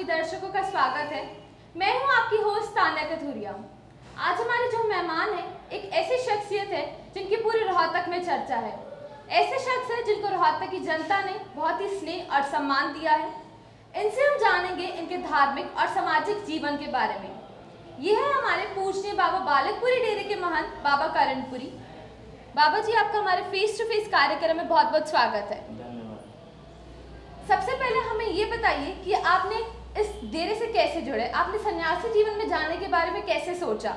सभी दर्शकों का स्वागत है। मैं हूं आपकी होस्ट तान्या कथुरिया। आज हमारे जो मेहमान हैं एक ऐसी शख्सियत है जिनकी पूरे रोहतक में चर्चा है। ऐसे शख्स हैं जिनको रोहतक की जनता ने बहुत ही स्नेह और सम्मान दिया है। इनसे हम जानेंगे इनके धार्मिक और सामाजिक जीवन के बारे में। ये है हमारे पूजनीय बाबा बालकपुरी डेरे के महंत बाबा करणपुरी। बाबा जी, आपका हमारे फेस टू फेस कार्यक्रम में बहुत बहुत स्वागत है। सबसे पहले हमें ये बताइए कि आपने इस डेरे से कैसे जुड़े, आपने सन्यासी जीवन में जाने के बारे में कैसे सोचा?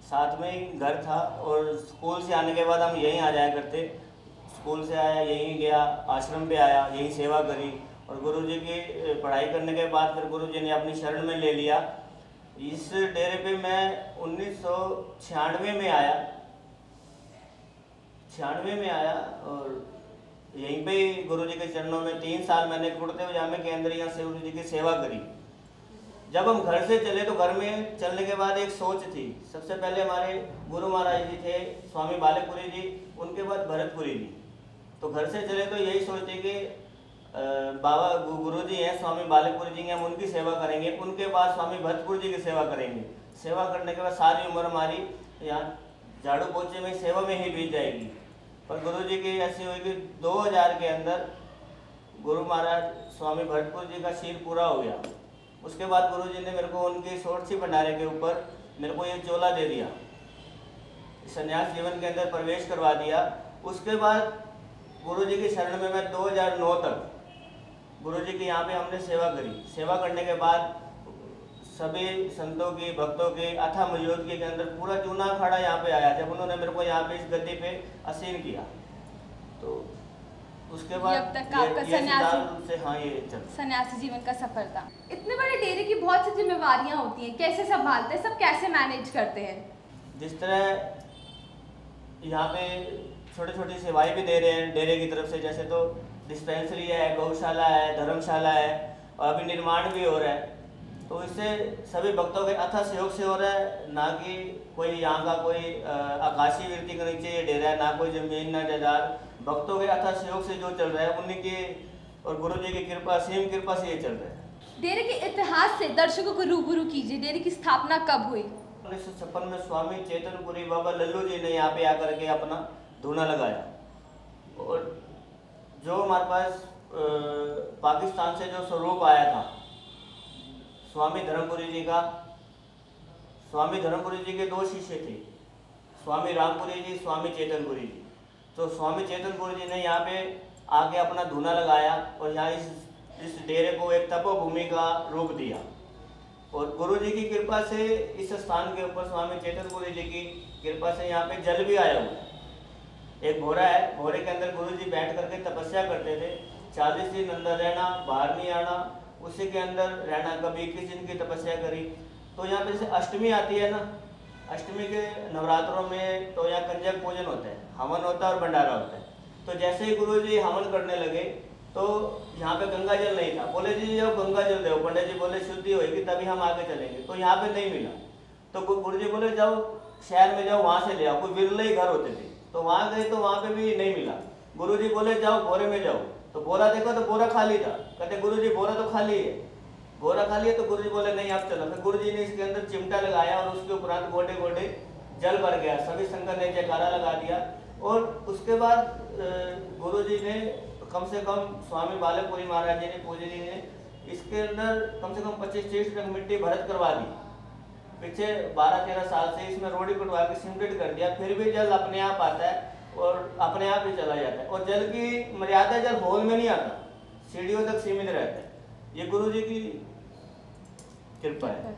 साथ में ही घर था और स्कूल से आने के बाद हम यहीं आ जाया करते। स्कूल से आया यहीं गया, आश्रम पे आया, यहीं सेवा करी और गुरुजी की पढ़ाई करने के बाद फिर गुरुजी ने अपनी शरण में ले लिया। इस डेरे पे मैं 1996 में आया, 96 में आया और यहीं पे ही गुरुजी के चरणों में 3 साल मैंने कुर्ते पजामे के अंदर यहाँ से गुरुजी की सेवा करी। जब हम घर से चले तो घर में चलने के बाद एक सोच थी। सबसे पहले हमारे गुरु महाराज जी थे स्वामी बालकपुरी जी, उनके बाद भरतपुरी जी। तो घर से चले तो यही सोचते कि बाबा गुरु जी हैं स्वामी बालकपुरी जी हैं, हम उनकी सेवा करेंगे, उनके बाद स्वामी भरतपुर जी की सेवा करेंगे। सेवा करने के बाद सारी उम्र हमारी यहाँ झाड़ू पोछे में सेवा में ही बीत जाएगी। पर गुरु जी की ऐसी हुई कि 2000 के अंदर गुरु महाराज स्वामी भरतपुर जी का शीर पूरा हो गया। उसके बाद गुरु जी ने मेरे को उनकी सोरसी भंडारे के ऊपर मेरे को ये चोला दे दिया, संन्यास जीवन के अंदर प्रवेश करवा दिया। उसके बाद गुरु जी की शरण में मैं 2009 तक गुरु जी की यहाँ पे हमने सेवा करी। सेवा करने के बाद सभी संतों की, भक्तों की अथा मौजूदगी के अंदर पूरा जूना अखाड़ा यहाँ पे आया। जब उन्होंने मेरे को यहाँ पे इस गद्दी पे आसीन किया तो उसके बाद अब तक आपका सन्यासी जीवन का सफर था। इतने बड़े डेरे की बहुत सी जिम्मेवारियां होती हैं, कैसे संभालते हैं, सब कैसे मैनेज करते हैं? जिस तरह यहाँ पे छोटी छोटी सेवाएं भी दे रहे हैं डेरे की तरफ से, जैसे तो डिस्पेंसरी है, गौशाला है, धर्मशाला है और अभी निर्माण भी हो रहा है। तो इससे सभी भक्तों के अथाह सहयोग से हो रहा है। ना कि कोई यहाँ का कोई आकाशीय वृत्ति के नीचे ये डेरा है, ना कोई जमीन ना जायदाद, भक्तों के अथाह सहयोग से जो चल रहा है उन्हीं की और गुरु जी की कृपा, सेम कृपा से ये चल रहा है। डेरे के इतिहास से दर्शकों को रूबरू कीजिए। डेरे की स्थापना कब हुई? 1956 में स्वामी चेतनपुरी बाबा लल्लू जी ने यहाँ पे आकर के अपना धूना लगाया और जो हमारे पास पाकिस्तान से जो स्वरूप आया था स्वामी धर्मपुरी जी का, स्वामी धर्मपुरी जी के 2 शिष्य थे, स्वामी रामपुरी जी, स्वामी चेतनपुरी जी। तो स्वामी चेतनपुरी जी ने यहाँ पे आके अपना धूना लगाया और यहाँ इस डेरे को एक तपोभूमि का रूप दिया और गुरु जी की कृपा से इस स्थान के ऊपर स्वामी चेतनपुरी जी की कृपा से यहाँ पे जल भी आया हुआ है। एक भोरा है, भोरे के अंदर गुरु जी बैठ करके तपस्या करते थे। 40 दिन अंदर रहना, बाहर नहीं आना, उसी के अंदर रहना। कभी 21 दिन की तपस्या करी। तो यहाँ पे जैसे अष्टमी आती है ना, अष्टमी के नवरात्रों में तो यहाँ कंजक पूजन होता है, हवन होता है और भंडारा होता है। तो जैसे ही गुरु जी हवन करने लगे तो यहाँ पे गंगा जल नहीं था। बोले जी जब गंगा जल दो, पंडित जी बोले शुद्धि होगी तभी हम आगे चलेंगे। तो यहाँ पे नहीं मिला। तो गुरु जी बोले जाओ शहर में जाओ, वहाँ से ले आओ। कोई बिरले ही घर होते थे तो वहाँ गए तो वहाँ पे भी नहीं मिला। गुरु जी बोले जाओ बोरे में जाओ, तो बोरा देखो तो बोरा खाली था। कहते गुरु जी बोरा तो खाली है, बोरा खाली है। तो गुरु जी बोले नहीं आप चलो। फिर गुरु जी ने इसके अंदर चिमटा लगाया और उसके उपरांत गोटे गोटे जल भर गया। सभी संगत ने जयकारा लगा दिया और उसके बाद गुरु जी ने कम से कम स्वामी बालकपुरी महाराज जी ने, पूज्य जी ने इसके अंदर कम से कम 25-30 ट्रक मिट्टी भरत करवा दी। पीछे 12-13 साल से इसमें रोड़ी कटवा के सिमटेड कर दिया। फिर भी जल अपने आप आता है और अपने आप ही चला जाता है और जल की मर्यादा जल होल में नहीं आता, सीढ़ियों तक सीमित रहता है। ये गुरु जी की कृपा है।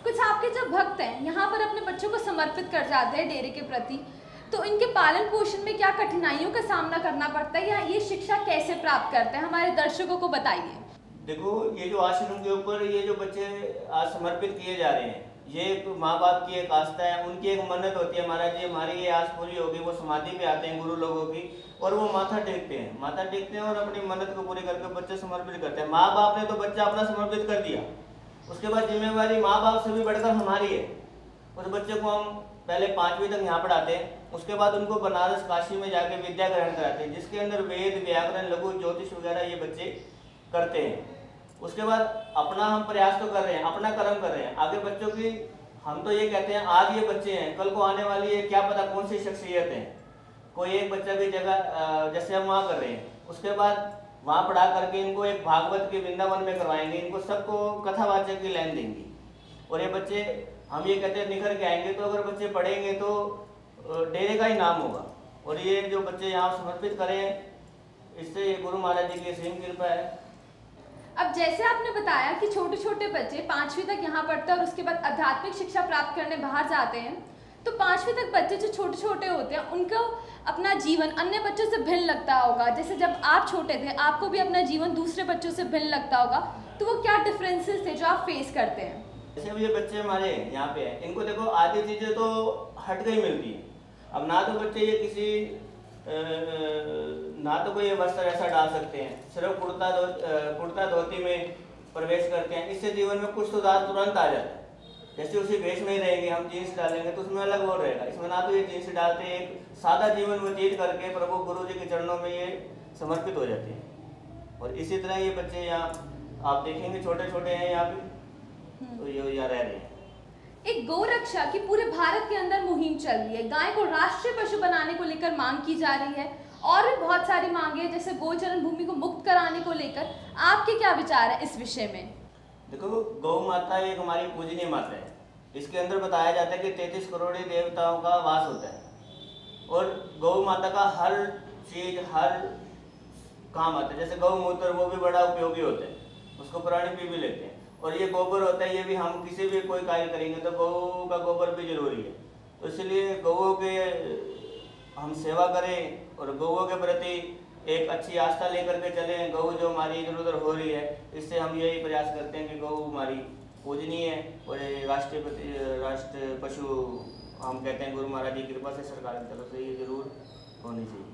कुछ आपके जो भक्त हैं यहाँ पर अपने बच्चों को समर्पित कर जाते हैं डेरे के प्रति, तो इनके पालन पोषण में क्या कठिनाइयों का सामना करना पड़ता है या ये शिक्षा कैसे प्राप्त करते हैं, हमारे दर्शकों को बताइए। देखो ये जो आश्रम के ऊपर ये जो बच्चे आज समर्पित किए जा रहे हैं, ये एक माँ बाप की एक आस्था है, उनकी एक मन्नत होती है महाराज जी हमारी ये आस पूरी होगी। वो समाधि पे आते हैं गुरु लोगों की और वो माथा टेकते हैं, माथा टेकते हैं और अपनी मन्नत को पूरी करके बच्चे समर्पित करते हैं। माँ बाप ने तो बच्चा अपना समर्पित कर दिया, उसके बाद जिम्मेवारी माँ बाप से भी बढ़कर हमारी है। उस बच्चे को हम पहले 5वीं तक यहाँ पढ़ाते हैं, उसके बाद उनको बनारस काशी में जाके विद्या ग्रहण कराते हैं, जिसके अंदर वेद, व्याकरण, लघु ज्योतिष वगैरह ये बच्चे करते हैं। उसके बाद अपना हम प्रयास तो कर रहे हैं, अपना कर्म कर रहे हैं, आगे बच्चों की हम तो ये कहते हैं आज ये बच्चे हैं, कल को आने वाली है क्या पता कौन सी शख्सियत है। कोई एक बच्चा की जगह जैसे हम वहाँ कर रहे हैं, उसके बाद वहाँ पढ़ा करके इनको एक भागवत के वृंदावन में करवाएंगे, इनको सबको कथावाचक की लाइन देंगे और ये बच्चे हम ये कहते हैं निखर के आएंगे। तो अगर बच्चे पढ़ेंगे तो डेरे का ही नाम होगा। और ये जो बच्चे यहाँ समर्पित करें, इससे ये गुरु महाराज जी की असीम कृपा है। अब जैसे आपने बताया कि छोटे छोटे बच्चे 5वीं तक यहाँ पढ़ते हैं और उसके बाद आध्यात्मिक शिक्षा प्राप्त करने बाहर जाते हैं, तो 5वीं तक बच्चे जो छोटे छोटे होते हैं उनको अपना जीवन अन्य बच्चों से भिन्न लगता होगा। जैसे जब आप छोटे थे आपको भी अपना जीवन दूसरे बच्चों से भिन्न लगता होगा, तो वो क्या डिफरेंसेस थे जो आप फेस करते हैं? जैसे अब ये बच्चे हमारे यहाँ पे हैं, इनको देखो आधी चीज़ें तो हट गई मिलती हैं। अब ना तो बच्चे ये किसी ना तो कोई वस्त्र ऐसा डाल सकते हैं, सिर्फ कुर्ता धोती में प्रवेश करते हैं, इससे जीवन में कुछ सुधार तुरंत आ जाता है। जैसे उसी वेश में ही रहेंगे, हम जीन्स डालेंगे तो उसमें अलग वो रहेगा, इसमें ना तो ये जीन्स डालते हैं, एक सादा जीवन व्यतीत करके प्रभु गुरु जी के चरणों में ये समर्पित हो जाते हैं। और इसी तरह ये बच्चे यहाँ आप देखेंगे छोटे छोटे हैं यहाँ पे, तो ये यहाँ रह रहे हैं। एक गौ रक्षा की पूरे भारत के अंदर मुहिम चल रही है, गाय को राष्ट्रीय पशु बनाने को लेकर मांग की जा रही है और भी बहुत सारी मांगे हैं, जैसे गोचरण भूमि को मुक्त कराने को लेकर आपके क्या विचार है इस विषय में? देखो, गौ माता एक हमारी पूजनीय माता है। इसके अंदर बताया जाता है कि 33 करोड़ देवताओं का वास होता है और गौ माता का हर चीज हर काम आता है। जैसे गौ मूत्र वो भी बड़ा उपयोगी होता है, उसको प्राणी पी भी लेते हैं। और ये गोबर होता है, ये भी हम किसी भी कोई कार्य करेंगे तो गौ का गोबर भी जरूरी है। तो इसलिए गौओं के हम सेवा करें और गौओं के प्रति एक अच्छी आस्था लेकर के चलें। गौ जो हमारी इधर उधर हो रही है, इससे हम यही प्रयास करते हैं कि गौ हमारी पूजनीय है और राष्ट्र पशु हम कहते हैं गुरु महाराज की कृपा से सरकार की तरफ से ये जरूर होनी चाहिए।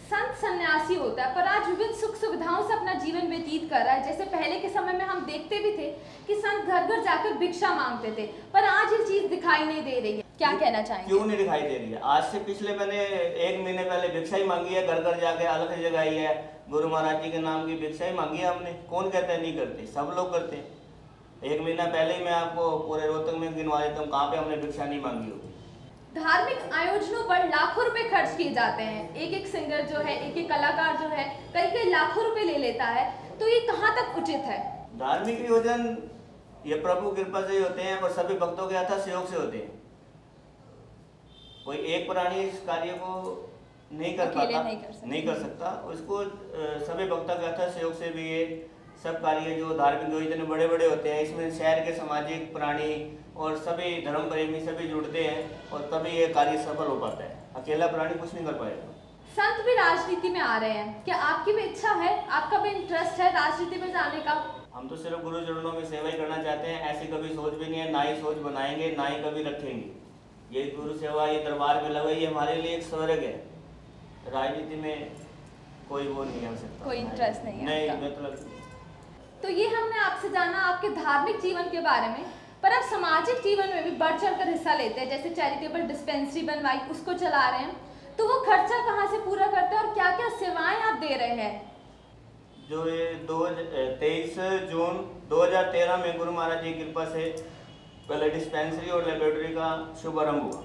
संत सन्यासी होता है पर आज विभिन्न सुख सुविधाओं से अपना जीवन व्यतीत कर रहा है। जैसे पहले के समय में हम देखते भी थे कि संत घर घर जाकर भिक्षा मांगते थे, पर आज ये चीज दिखाई नहीं दे रही है। क्या कहना चाहेंगे? क्यों नहीं दिखाई दे रही है? आज से पिछले मैंने 1 महीने पहले भिक्षा ही मांगी है, घर घर जाके अलग जगाई है, गुरु महाराज जी के नाम की भिक्षा ही मांगी है हमने। कौन कहता है नहीं करते? सब लोग करते हैं। 1 महीना पहले ही मैं आपको पूरे रोहतक में गिनवा देता हूँ कहाँ पे हमने भिक्षा नहीं मांगी होगी। धार्मिक आयोजनों पर लाखों रुपए खर्च किए जाते हैं। एक एक सिंगर जो है, एक एक कलाकार जो है, कई कई लाखों रुपए ले लेता है, तो ये कहाँ तक उचित है? धार्मिक आयोजन ये प्रभु कृपा से होते हैं और सभी भक्तों के अथक सहयोग से होते हैं। कोई एक प्राणी इस कार्य को नहीं कर पाता, नहीं कर सकता। उसको सभी भक्तों के अथक सहयोग से भी ये सब कार्य जो धार्मिक आयोजन बड़े बड़े होते हैं, इसमें शहर के सामाजिक प्राणी और सभी धर्म प्रेमी सभी जुड़ते हैं और तभी ये कार्य सफल हो पाता है। अकेला प्राणी कुछ नहीं कर पाएगा। संत भी राजनीति में आ रहे हैं, क्या आपकी भी इच्छा है, आपका भी इंटरेस्ट है राजनीति में जाने का? हम तो सिर्फ गुरु चरणों में सेवा ही करना चाहते हैं। ऐसी कभी सोच भी नहीं है, ना ही सोच बनाएंगे, ना ही कभी रखेंगे। ये गुरु सेवा, ये दरबार में लगा, ये हमारे लिए एक स्वर्ग है। राजनीति में कोई वो नहीं है सकता, कोई इंटरेस्ट नहीं है नहीं मतलब। तो ये हमने आपसे जाना आपके धार्मिक जीवन के बारे में, पर आप सामाजिक जीवन में भी बढ़ चढ़ कर हिस्सा लेते हैं। जैसे चैरिटेबल डिस्पेंसरी बनवाई, उसको चला रहे हैं, तो वो खर्चा कहाँ से पूरा करते हैं और क्या क्या सेवाएं आप दे रहे हैं? जो ये 23 जून 2013 में गुरु महाराज जी की कृपा से पहले डिस्पेंसरी और लेबोरेटरी का शुभारंभ हुआ।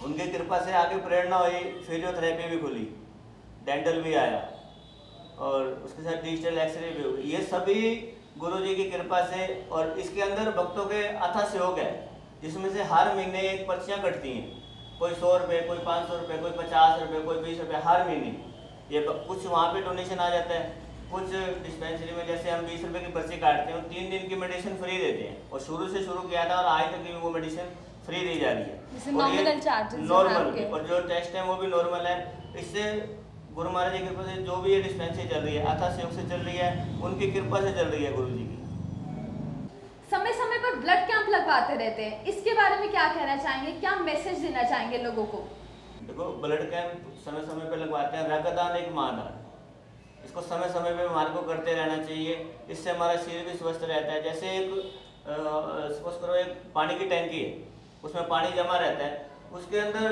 उनकी कृपा से आगे प्रेरणा हुई, फिजियोथेरेपी भी खुली, डेंटल भी आया और उसके साथ डिजिटल एक्सरे भी हुई। ये सभी गुरु जी की कृपा से, और इसके अंदर भक्तों के अथक सहयोग है, जिसमें से हर महीने एक पर्चियाँ कटती हैं। कोई 100 रुपये, कोई 500 रुपये, कोई 50 रुपये, कोई 20 रुपये हर महीने। ये कुछ वहाँ पे डोनेशन आ जाता है, कुछ डिस्पेंसरी में जैसे हम 20 रुपये की पर्ची काटते हैं, 3 दिन की मेडिसिन फ्री देते हैं। और शुरू से शुरू किया था और आज तक की वो मेडिसिन फ्री दी जा रही है। नॉमिनल चार्जेस नॉर्मल, और जो टेस्ट है वो भी नॉर्मल है। इससे गुरु महाराज की कृपा से जो भी ये डिस्पेंसरी चल रही है, अथक सहयोग से चल रही है, उनकी कृपा से चल रही है गुरु जी की। समय समय पर ब्लड कैंप लगवाते रहते हैं, इसके बारे में क्या कहना चाहेंगे, क्या मैसेज देना चाहेंगे लोगों को? देखो, ब्लड कैंप समय समय पर लगवाते हैं। रक्तदान एक महादान, इसको समय समय पे हमारे को करते रहना चाहिए। इससे हमारा शरीर भी स्वस्थ रहता है। जैसे एक सपोज करो एक पानी की टैंकी है, उसमें पानी जमा रहता है, उसके अंदर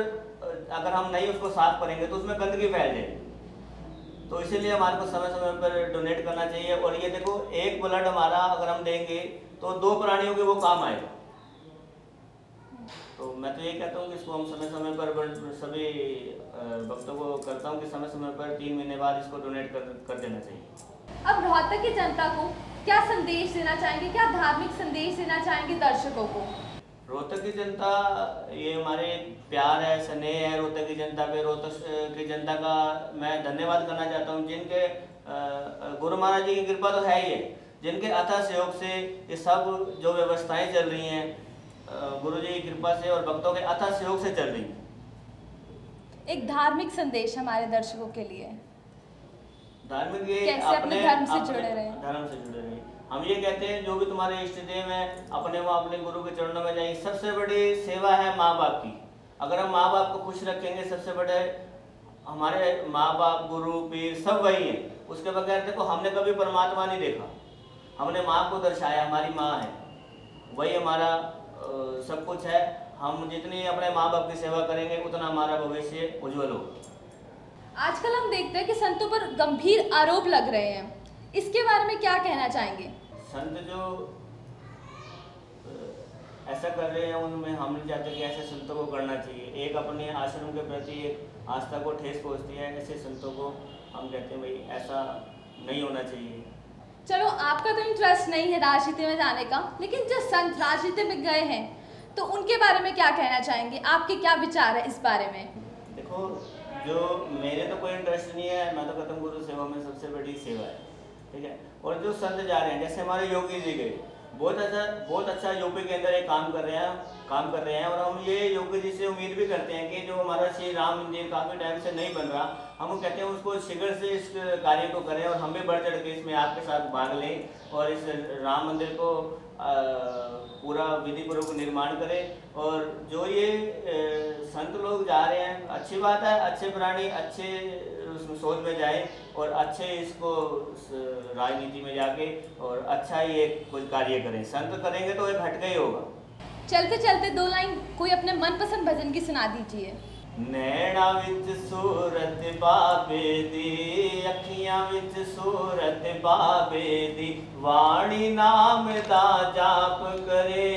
अगर हम नहीं उसको साफ करेंगे तो उसमें गंदगी फैल जाएगी। तो इसीलिए हमारे को समय समय पर डोनेट करना चाहिए। और ये देखो, एक ब्लड हमारा अगर हम देंगे तो 2 प्राणियों के वो काम आएगा। तो मैं तो ये कहता हूँ कि इसको हम समय समय पर सभी भक्तों को करता हूँ कि समय समय पर 3 महीने बाद इसको डोनेट कर देना चाहिए। अब रोहतक की जनता को क्या संदेश देना चाहेंगे, क्या धार्मिक संदेश देना चाहेंगे दर्शकों को? रोहतक की जनता, ये हमारे प्यार है, स्नेह है रोहतक की जनता पे। रोहतक की जनता का मैं धन्यवाद करना चाहता हूँ, जिनके गुरु महाराज जी की कृपा तो है ही है, जिनके अथाह सहयोग से ये सब जो व्यवस्थाएं चल रही हैं, गुरु जी की कृपा से और भक्तों के अथाह सहयोग से चल रही हैं। एक धार्मिक संदेश हमारे दर्शकों के लिए, धार्मिक, ये कैसे अपने धर्म से जुड़े रहे। धर्म से जुड़े रहे। हम ये कहते हैं, जो भी तुम्हारे इष्ट देव हैं, अपने वो अपने गुरु के चरणों में जाइए। सबसे बड़ी सेवा है माँ बाप की। अगर हम माँ बाप को खुश रखेंगे, सबसे बड़े हमारे माँ बाप, गुरु, पीर सब वही हैं। उसके बगैर देखो, हमने कभी परमात्मा नहीं देखा, हमने माँ को दर्शाया, हमारी माँ है, वही हमारा सब कुछ है। हम जितनी अपने माँ बाप की सेवा करेंगे, उतना हमारा भविष्य उज्जवल होगा। आजकल हम देखते हैं कि संतों पर गंभीर आरोप लग रहे हैं, इसके बारे में क्या कहना चाहेंगे? संत जो ऐसा कर रहे हैं, उनमें हम नहीं चाहते कि ऐसे संतों को करना चाहिए। एक अपने आश्रम के प्रति एक आस्था को ठेस पहुंचती है, ऐसे संतों को हम कहते हैं भाई ऐसा नहीं होना चाहिए। चलो, आपका तो इंटरेस्ट नहीं है राजनीति में जाने का, लेकिन जो संत राजनीति में गए हैं तो उनके बारे में क्या कहना चाहेंगे? आपके क्या विचार है इस बारे में? देखो, जो मेरे तो कोई इंटरेस्ट नहीं है, मैं तो कहता हूँ गुरु सेवा में सबसे बड़ी सेवा है, ठीक है। और जो संत जा रहे हैं, जैसे हमारे योगी जी गए, बहुत अच्छा यूपी के अंदर एक काम कर रहे हैं। और हम ये योगी जी से उम्मीद भी करते हैं कि जो हमारा श्री राम मंदिर काफ़ी टाइम से नहीं बन रहा, हम कहते हैं उसको शीघ्र से इस कार्य को करें और हम भी बढ़ चढ़ के इसमें आपके साथ भाग लें और इस राम मंदिर को पूरा विधि पूर्वक निर्माण करें। और जो ये संत लोग जा रहे हैं, अच्छी बात है, अच्छे प्राणी अच्छे सोच में जाए और अच्छे इसको राजनीति में जाके और अच्छा ये कुछ कार्य करें। संत करेंगे तो एक हटका ही होगा। चलते चलते 2 लाइन कोई अपने मनपसंद भजन की सुना दीजिए। नैना विच सूरत बाबे दी, अखियां विच सूरत बाबे दी, वाणी नाम दा जाप करे,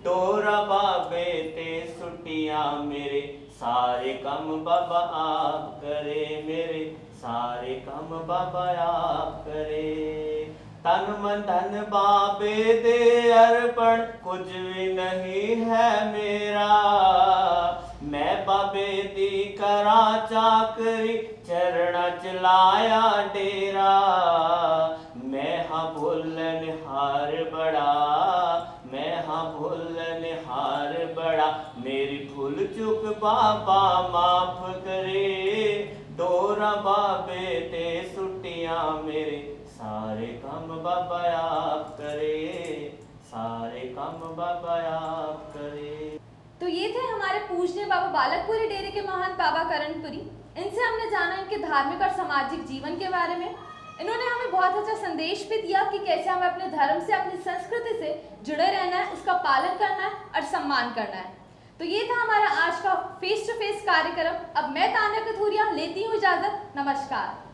टोरा बाबे ते सुटियां मेरे, सारे काम बाबा आप करे, मेरे सारे काम बाबा आप करे। तन मन धन बाबे दे अर्पण, कुछ भी नहीं है मेरा, मैं बाबे दी करा चाकरी, चरणा चलाया डेरा, मैं हाँ भुलन हार बड़ा, मैं हाँ भुलन हार बड़ा, मेरी भूल चूक बाबा माफ करे, डोरा बाबे ते सुटियां मेरे, सारे काम बाबा आप करे, सारे काम बाबा आप करे। तो ये थे हमारे पूजनीय बाबा बालकपुरी डेरे के महंत बाबा करणपुरी। इनसे हमने जाना इनके धार्मिक और सामाजिक जीवन के बारे में। इन्होंने हमें बहुत अच्छा संदेश भी दिया कि कैसे हमें अपने धर्म से, अपनी संस्कृति से जुड़े रहना है, उसका पालन करना है और सम्मान करना है। तो ये था हमारा आज का फेस टू फेस कार्यक्रम। अब मैं तान्या कथूरिया लेती हूँ इजाजत। नमस्कार।